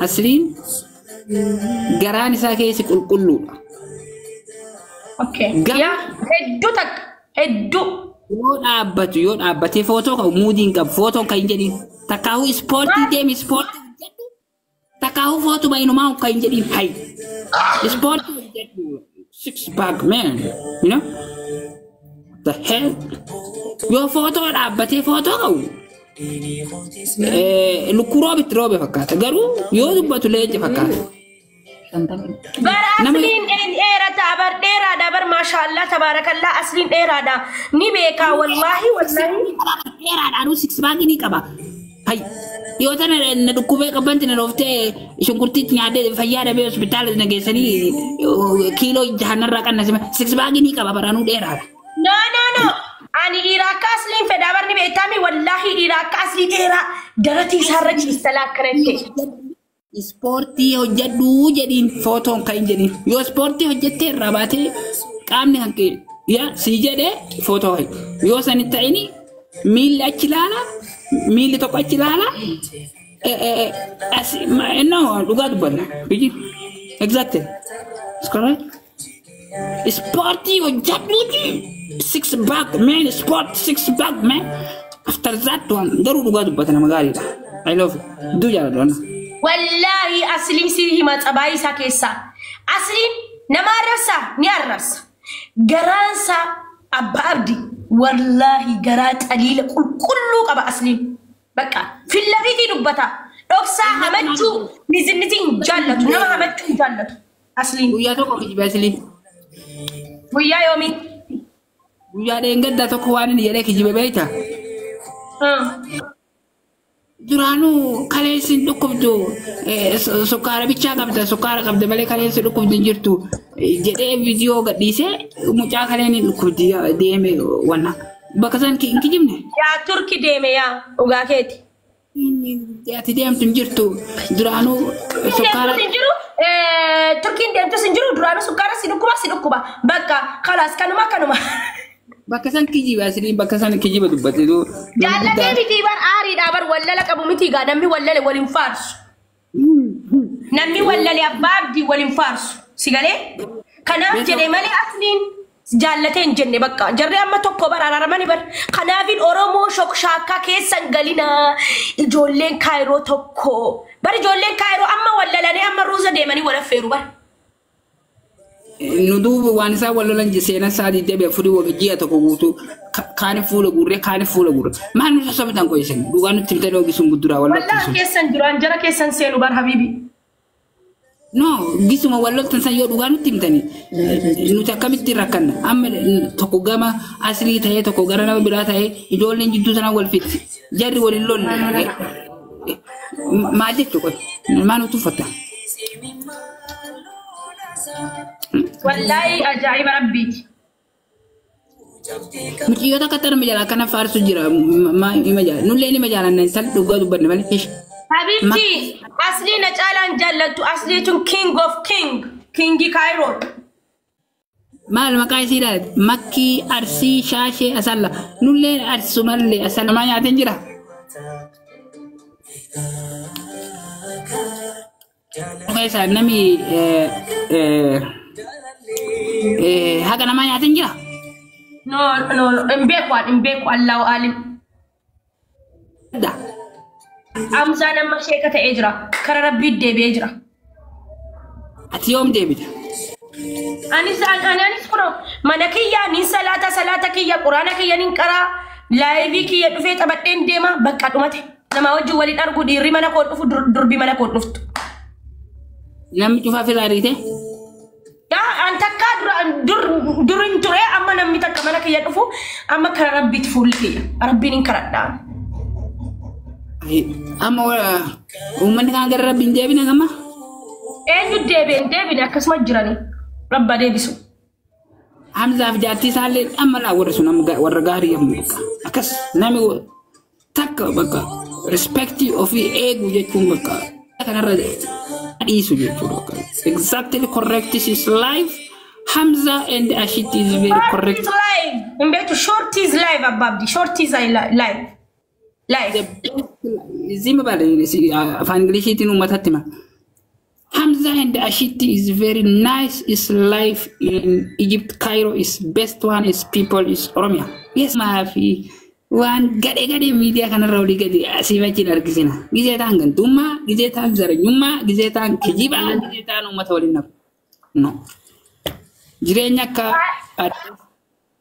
أصلين جراني ساكيس كله اوكي يا هدو يون أبتي فوتو كا مودين كا فوتو كا إنجدين تكاو سبورتي ديم سبورتي تكاو فوتو باينو ماو كا إنجدين هاي سبورتي six pack man you know the hell your photo أبتي فوتو كاو لكورو بتروبي فكات قالوا يو بتو ليج فكات بار أصلين إيرا تابر إيرا دبر ما شاء الله تبارك الله أصلين إيرا دا نبيكا والله إيرا دا أرو six pack ini kaba هاي يو تنا ندكوبة كبنت نروفته شنكرتي تنياده فيا ده hospital نجسني كيلو جهنم راكان نسمع six pack ini kaba برانو إيرا no أنا إيراك أصلين في دبر نبيتامي والله إيراك أصلين إيرا درتي سارج استلاك كرنتي Sporti hojjadhu jedhin fotoon kan jedhin yoo sporti hojjette rabaate qaamni hanqe ya si jedhe foto yoo san ta'ini miilli achi ilaala miilli tokko achi ilaala no dhugaa dubbanna biji exactly it's correct sporti hojjadhu six pack man sport six pack man after that one garuu dhugaa dubbatana magaariidha I love you du jaaladha والله أصلين سيري ما تباي ساكيسا أصلين نمارسا نيارس جرانسا أبابدي والله جرات قليل كله كبا أصلين بكا في اللفيتي نبتا أقصى همتو نزنتين جلت نما همتو جلت أصلين ويا توكو في أصلين ويا يومي ويا دينغد دا توكو واني يلك جيب بيتا Duranu kalian sin dukup tu, sukara bicara kabda, sukara kabda balik kalian sin dukup dan jirtu. Jadi video gak dise, muka kalian ini dukup dia DM warna. Bakasan kijim ni? Ya Turki DM ya, uga keti. Ya ti DM tunjirtu. Duranu sukara. Turki DM tu sinjuru duranu sukara sidukuba. Baka kalas kanuma. Bakasan kijiba asli bakasan kijiba dubat itu. Jalan dia bitiban ari dabar walla la kabu mitiga nammi walla le walin fars. Nammi walla le ababdi walin fars. Sigale? Kana jede mali aslin jallaten jenne bakka. Jarre amma tokko bar araramani bar. Kanafin Oromo shok shaka keessan galina ijoolleen Cairo tokko. Bar ijoolleen Cairo amma walla lane amma ruza deemani wala feeru bar. Nudu wanisa walolan jisena sadi debe furi wo giya to ko gutu kani fula gurre man so sabitan ko isen duganu timta do gisum gudura wala wallahi kesan duran jara kesan selu bar habibi no gisuma wala tan san yo duganu timtani nu ta kamiti rakan amma to ko gama asli taye to ko garana bira taye idol len jiddu tan wal fit jarri wal lol ma ditto ko manu tu fata والله أجايب ربي مكيوتا كتر مجالا كنا فارسو جرا ما مجالا نوليني مجالا نسال دوغا دوبن مالكيش حبيبتي أصلي نجالان جلتو أصلي تون كينج اوف كينجي كايرو مال مكاي سيدات مكي أرسي شاشي أسالا نولين أرسو مالي أسالا ما يعتن جرا Oke, nami haga nama ya tinggal. No, embek Allah alim. Da. Amza nama Sheikh ta ejra, kara Rabbi de ejra. Ati yom David. Anis kuro manakiya nin salata kiya Qur'ana kiya nin kara live kiya dufe tabaden dema bakka dumate. Nama wajju wali dargu diri mana ko dufu durbi mana ko duftu. Nam cufa filarite ya antaka durin ture amma nam mitaka mana kiya dufu amma kara Rabbi tfulki Rabbi nin karada amma umman kan gar Rabbi debi na gama enyu debi na kasma jirani Rabba debisu Hamza fijati sale amma la wara sunam warra gari yamuka akas nami takka baka respect of ego jekum baka kana rade exactly correct. This is live. Hamza and Ashit is very correct. It's live. I'm better short is live above the short is live. زي ما بالي في انجليزي تنو متاتما Hamza and Ashiti is very nice. His life in Egypt, Cairo is best one. His people is Oromia. Yes, maafi. Wan gade media kana rawli gade asiba cinar kisina. Gizetan gantuma, gizetan zaranyuma, gizetan kijiba, gizetan umat walina. No. Jirenya ka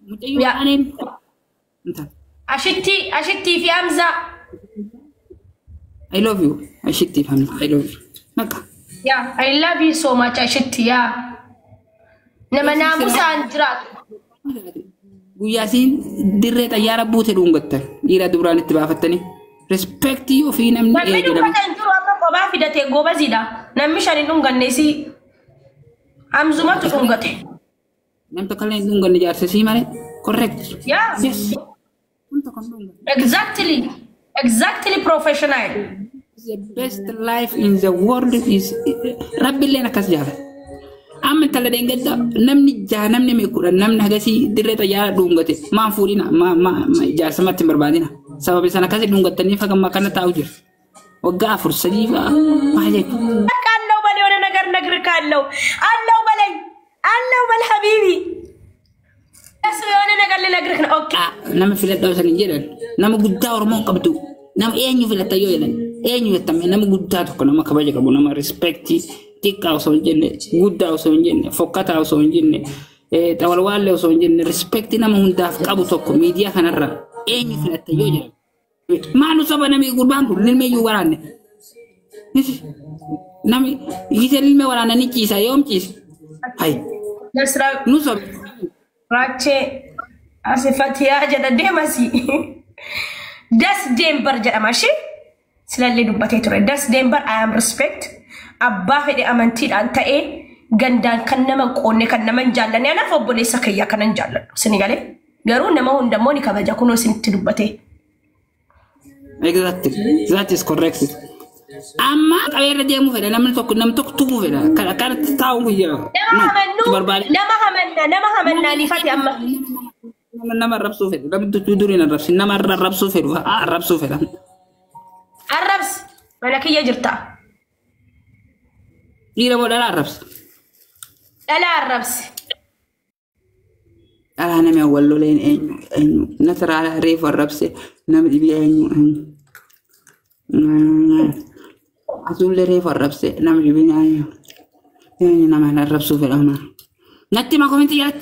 mutayu anin. Ashiti fi Hamza. I love you. Ashiti fi Hamza. I love you. Maka. Yeah, I love you so much, Ashiti. Yeah. Nama namusa anjrat. Guyasin dirre tayyara buute dhungatta. Dhiira duraan itti baafattani. Respect you fi namni Namni dhungatan jiru akka kophaa fidate goobazidha. Namni shan hin dhunganne si Hamzumatu dhungate. Namni tokko illee hin dhunganne jaarsa sii malee. Correct. Yeah. Yes. Exactly professional. The best life in the world is Rabbi lena kas jala. Amma tala dengeda namni namni me kura namni hagasi direta ya dungate ma furina ma jasa matti barbadina sababi sana kasi dungatani faga makana taujir wagga afur sadiba maajek kallo bale wala nagar kallo allo bal habibi aso wala nagar okay nama filet daw sanin jedan nama gudda ormo qabdu nama enyu filet tayo yelan enyu tamme nama gudda to nama kabaje kabu nama respecti tikka so jenne gudda so jenne fokata so jenne tawal walle so jenne respecti nama hunda qabu tokko media kanarra enyu filet tayo yelan manu sabana mi gurbangu lilme yu warane nami yite lilme warana ni kisa yom kis hay nasra nuso rache asifatiya jada demasi das dembar jada mashi silalle dubbate tore das dembar I am respect abba fede amanti dan ta'e gandan kan nama qonne kan nama jallane ana fobbole sakaya kanan jallado sinigale garu nama hunda moni kabaja kuno sinti dubbate. Exactly. That is correct. Amma kawera demu feda nam tok tumu feda kala taw mu jira. Nama hamanna li fati amma. Nama rabsu feda nam tudurina rabsi nama rabsu feda rabsu feda. Arabs malakiya jirta. Ira modal Arabs. Ala Arabs. Ala nama wallo len enyu natara ref Arabs nam dibi enyu Azul ref Arabs nam dibi enyu nama Arabs feda ma. Natti ma commenti yat.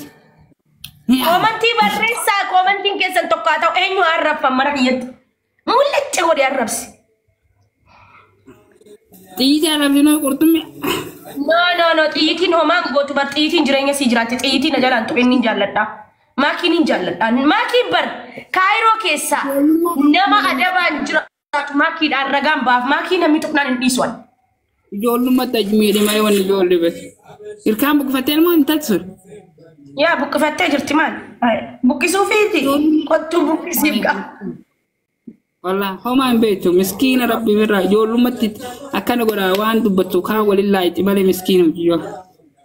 Commenti barressa commenti kesan tokkata enyu Arab famariyat. Mulette wodi Arabs. Tiyiti Arabino kurtumi. No, tiyitin homan gotu bar tiyitin jirenya si jirate tiyitin najalan to ennin jalladda. Makinin jalladda. Maki bar Cairo kessa nama adaban jiratu maki dan ragam baaf maki nami tuknan indiswan. Joluma tajmiri may woni jolli bes. Irkam buk fatel mo intatsur. Ya buk fatel jirtiman. Buki sufiti. Kotu buki sibka. Wallah homa beto miskina rabbi mirra joluma tit akana gora wan dubatu ka walillahi tibale miskina yo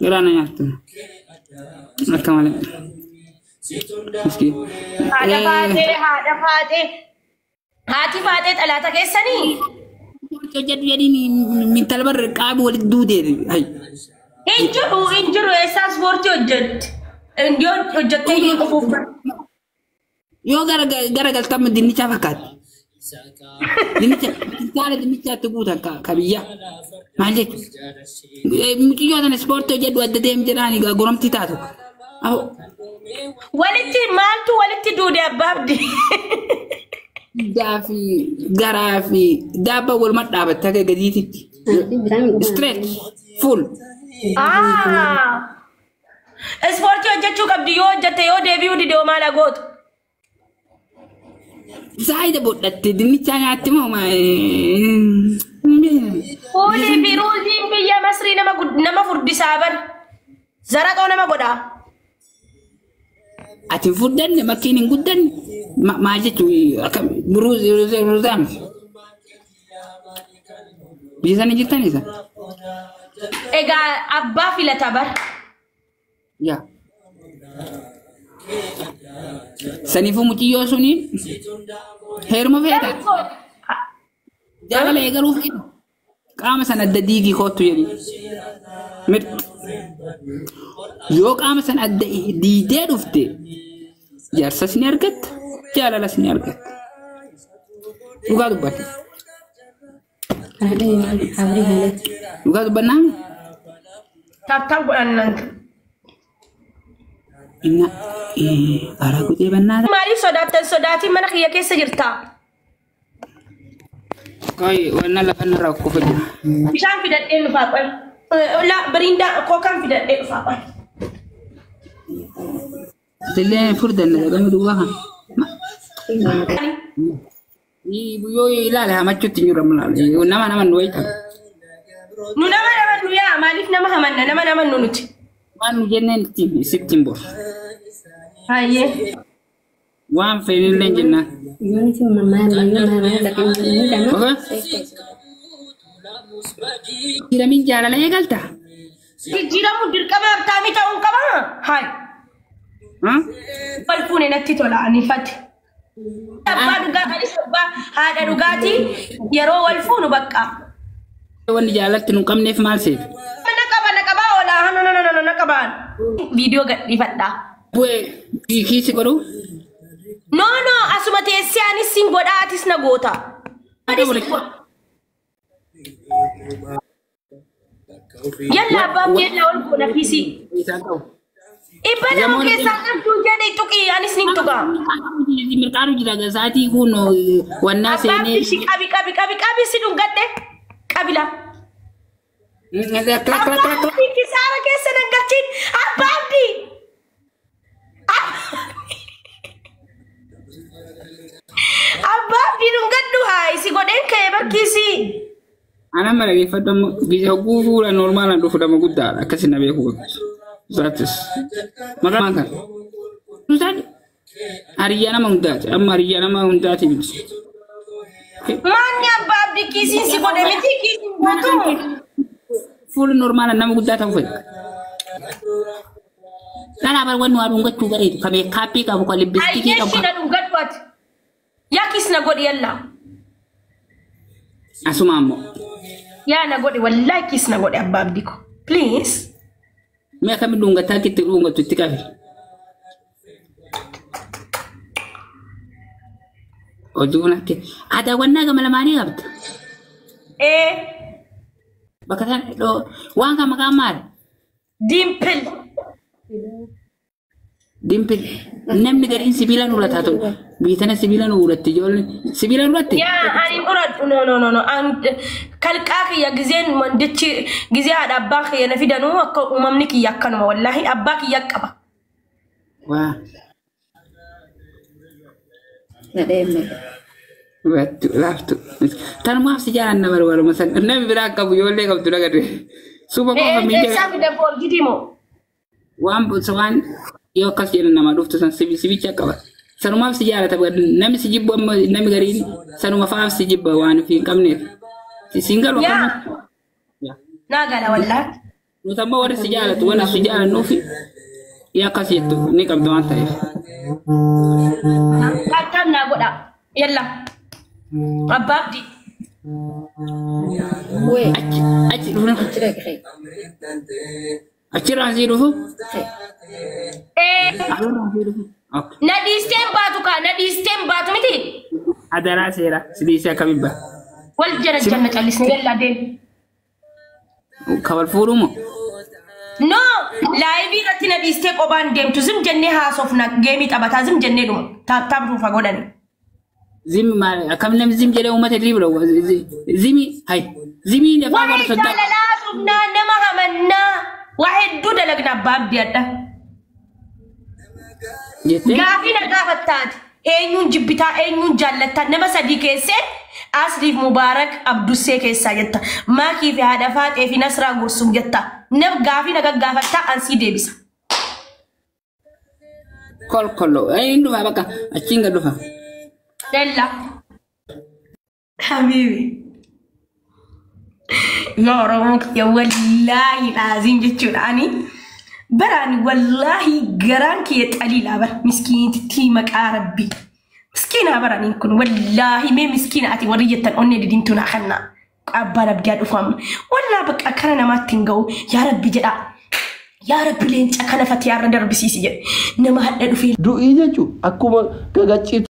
garana yattu akamale miskin hada fate hati fate talata kesani to jadi ni min talbar qabu wal dude hay injuru esas forti hojjet ndio hojjete yo garagal tam dinni chafakat Dinicha tubuta kabiya malik mutiyo dan sport je do adde dem jirani ga gorom titatu aw waliti dude ababdi dafi garafi daba wal madda ba tage gaditi straight full sport je chu kabdi yo jate yo debut di do mala got Zaida bodat dinicha nyati mo ma Oli biruzi biya masri nama furdi sabar zarato nama goda ati fuddan ne makinin guddan ma jetu akam buruzan bisa ni jitani sa ega abba fila tabar ya Sanifu mutiyo suni hermo veda جالا لا يقولوا فين قام سنة دقيقي خوتو يلي مر يو قام سنة دقيقي رفتي جارسة سنيركت جالا لا سنيركت وقالوا باتي وقالوا بنام تاب أنت إن أراكو تي بنام مالي صداتي من أخي كيس جرتا كاي وانا لا أنا راكو فجأة مشان في دقيقة فاقل لا بريندا كوكان في دقيقة فاقل تلين فردا نقدر دوها يو لا ما تشوت نيورا ملال ونما نويتا نما نويا مالك نما همنا نما نونتي ما نجنن تيم سبتمبر هاي وان فين لنجنا كده مين جالا لا يقالتا جيرا مدير كما تامي تاون كما هاي ها بالفوني نتي تولا اني فاتي أبا دوغا هذه سبا هذا دوغاتي يرو والفون بقى وان جالت نكم نف مال سيف نكبا ولا no نكبا فيديو غدي فدا بوي كيسي كرو no asuma tesi ani singoda artist na gota yalla bab yalla wal ko nafisi ibada mo ke sakam tuje dai tuki ani sing tuka mirkaru jira ga sati kuno wanna sene kabi sidum gadde kabila ki sara ke senen gatin ababdi ababdi dum gaddu hay si goden kay bakisi ana mara ge fadam bisa guru la normal ando fudama gudda akasina be ko zatis maka Tadi Ariana mengundati, amma Ariana mengundati bis. Manya babdi kisi si kode miti kisi batu. Full normal nama gundata ufek. Kana bar wanu abun gatu bare kame kapi ka ko libistiki ka. Ai yeshina dum gatwat. Ya kisna godi yalla. Asumamo. Ya na godi wallahi kisna godi ababdi ko. Please. Me kami dunga taki tirunga tutikafi. Ojuna ke ada wanna ga malamani gabta bakatan do wanga makamar dimple namni garin sibilan urata to bitana sibilan urati jol sibilan urati ya ani urat no an kalqaqi ya gizen man dicci gize ada bakhi ya nafidanu ko umamniki yakkanu wallahi abbaki yakkaba wa Nademe. Waktu laftu. Tan maaf sejarah nama baru masan. Nabi beraka bu yole kau tu lagi. Sumpah kau kami dia. Sampai dah bol gitu mo. Wan sawan yo kasih nama duftu san sibi cakap. Sanu maaf sejarah tapi nami sijib nami garin. Sanu maaf sijib wan fi kamne. Si single waktu. Ya. Naga la wallah. Nutama wari sejarah tu wana sejarah nufi. Ya kasih tu ni kam doan tay. Akan na goda. Yalla. Ababdi. Weh. Aci dulu. Aci razi dulu. Nadi stem batu miti. Ada rasera. Sedisa kami bah. Wal jana kalisnya yalla den. Kawal forum. No, live ira tina di step oban game to zim jenne house of na game it abata zim jenne dum tab ru fagodani zim ma kam nem zim jere umata libro zimi hay zimi ne fa wala sadda la subna nama hamanna wahid duda lagna babdi adda gafina gafatat enyun jibbita enyun jallata nama sadike se asrif mubarak abdusse kessa jetta ma ki fi hadafat e fi nasra gursum jetta nab gafina gaggafata ansi debisa kollo ay ndu baka acinga do fa della habibi yoromuk ya wallahi lazim jechudani barani wallahi garanki ya qalila bar miskin ti maqarabbi مسكينة برانين كن والله مي مسكينة أتي ورية أني دينتنا خلنا أبانا بجد أفهم والله بك أكرنا ما تنجو يا رب جدا يا رب لين أكنا فتيار ربي سيسي نما هذا في دو إيه جو أكو ما كجاتشي